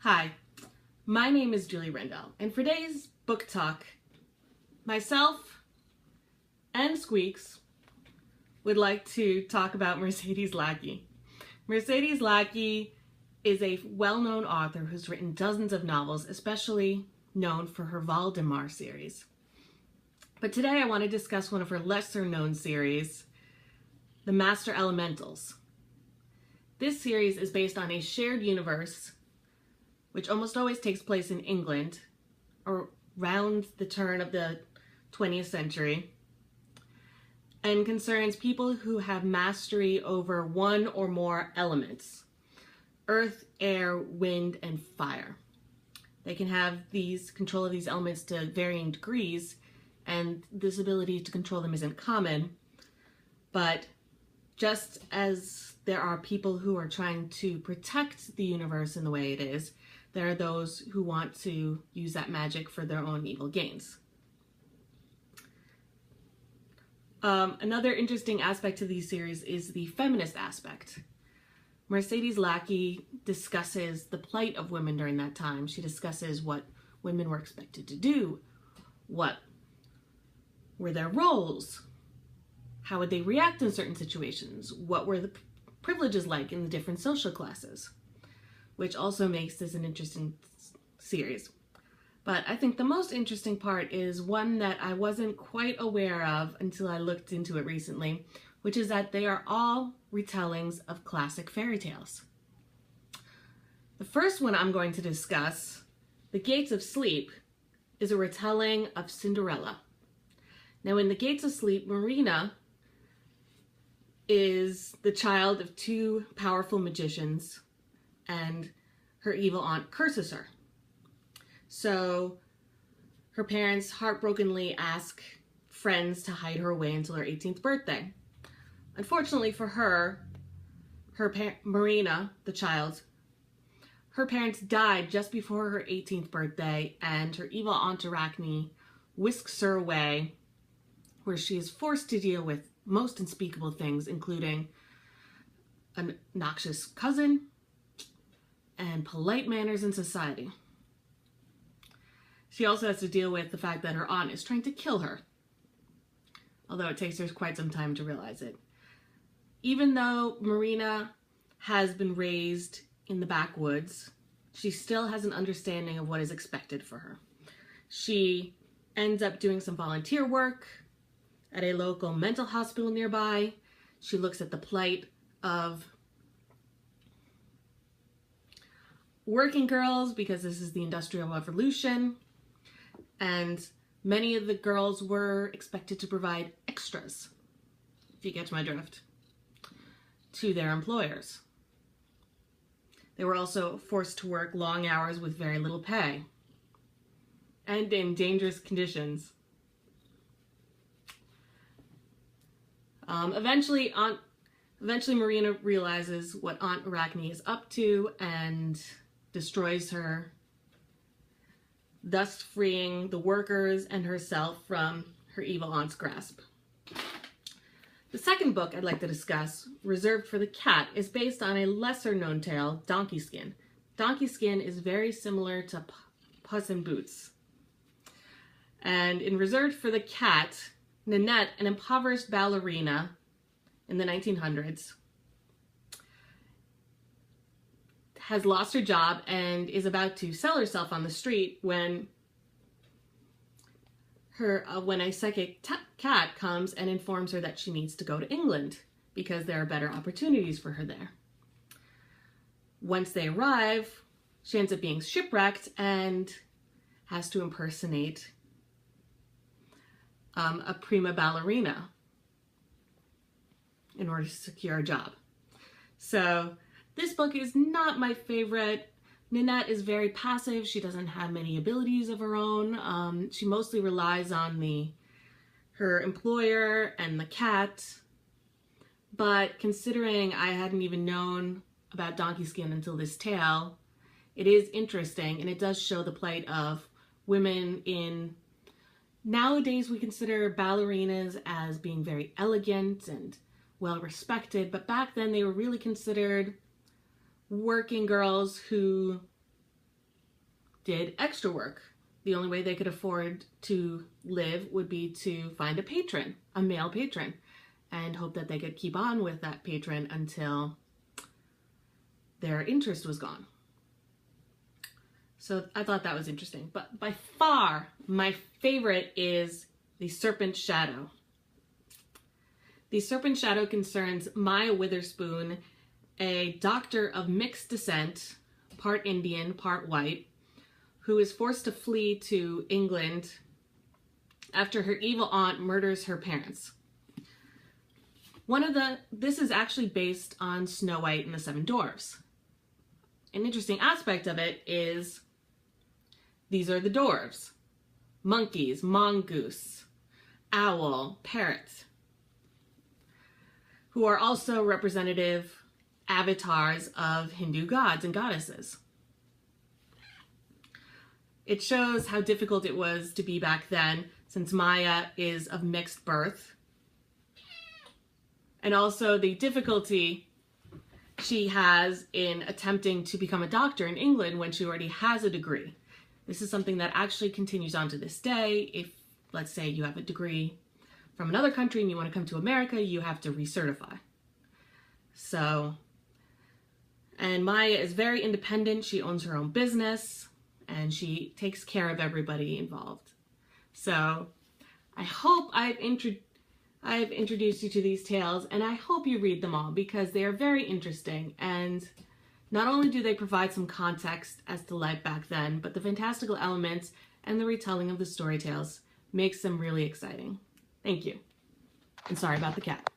Hi, my name is Julie Rendell, and for today's book talk, myself and Squeaks would like to talk about Mercedes Lackey. Mercedes Lackey is a well-known author who's written dozens of novels, especially known for her Valdemar series. But today I want to discuss one of her lesser-known series, The Master Elementals. This series is based on a shared universe which almost always takes place in England around the turn of the 20th century and concerns people who have mastery over one or more elements: earth, air, wind, and fire. They can have control of these elements to varying degrees, and this ability to control them isn't common. But just as there are people who are trying to protect the universe in the way it is, there are those who want to use that magic for their own evil gains. Another interesting aspect to these series is the feminist aspect. Mercedes Lackey discusses the plight of women during that time. She discusses what women were expected to do, what were their roles, how would they react in certain situations, what were the privileges like in the different social classes, which also makes this an interesting series. But I think the most interesting part is one that I wasn't quite aware of until I looked into it recently, which is that they are all retellings of classic fairy tales. The first one I'm going to discuss, The Gates of Sleep, is a retelling of Cinderella. Now, in The Gates of Sleep, Marina is the child of two powerful magicians, and her evil aunt curses her. So her parents heartbrokenly ask friends to hide her away until her 18th birthday. Unfortunately for her, Marina, the child, her parents died just before her 18th birthday, and her evil aunt Arachne whisks her away, where she is forced to deal with most unspeakable things, including an obnoxious cousin and polite manners in society. She also has to deal with the fact that her aunt is trying to kill her, although it takes her quite some time to realize it. Even though Marina has been raised in the backwoods, she still has an understanding of what is expected for her. She ends up doing some volunteer work at a local mental hospital nearby. She looks at the plight of working girls, because this is the Industrial Revolution, and many of the girls were expected to provide extras, if you get my drift, to their employers. They were also forced to work long hours with very little pay and in dangerous conditions. Eventually Marina realizes what Aunt Arachne is up to and destroys her, thus freeing the workers and herself from her evil aunt's grasp. The second book I'd like to discuss, reserved for the cat, is based on a lesser-known tale, Donkey Skin. Donkey Skin is very similar to Puss in Boots. And in Reserved for the Cat, Nanette, an impoverished ballerina in the 1900s, has lost her job and is about to sell herself on the street when a psychic cat comes and informs her that she needs to go to England because there are better opportunities for her there. Once they arrive, she ends up being shipwrecked and has to impersonate a prima ballerina in order to secure a job. So this book is not my favorite. Nanette is very passive. She doesn't have many abilities of her own. She mostly relies on her employer and the cat. But considering I hadn't even known about Donkey Skin until this tale, it is interesting, and it does show the plight of women in... Nowadays we consider ballerinas as being very elegant and well respected, but back then they were really considered working girls who did extra work. The only way they could afford to live would be to find a patron, a male patron, and hope that they could keep on with that patron until their interest was gone. So I thought that was interesting. But by far, my favorite is The Serpent Shadow. The Serpent Shadow concerns Maya Witherspoon, a doctor of mixed descent, part Indian, part white, who is forced to flee to England after her evil aunt murders her parents. This is actually based on Snow White and the Seven Dwarfs. An interesting aspect of it is these are the dwarves: monkeys, mongoose, owl, parrot, who are also representative avatars of Hindu gods and goddesses. It shows how difficult it was to be back then, since Maya is of mixed birth, and also the difficulty she has in attempting to become a doctor in England when she already has a degree. This is something that actually continues on to this day. If, let's say, you have a degree from another country and you want to come to America, you have to recertify. So, and Maya is very independent. She owns her own business and she takes care of everybody involved. So I hope I've introduced you to these tales, and I hope you read them all because they are very interesting, and not only do they provide some context as to life back then, but the fantastical elements and the retelling of the story tales makes them really exciting. Thank you. And sorry about the cat.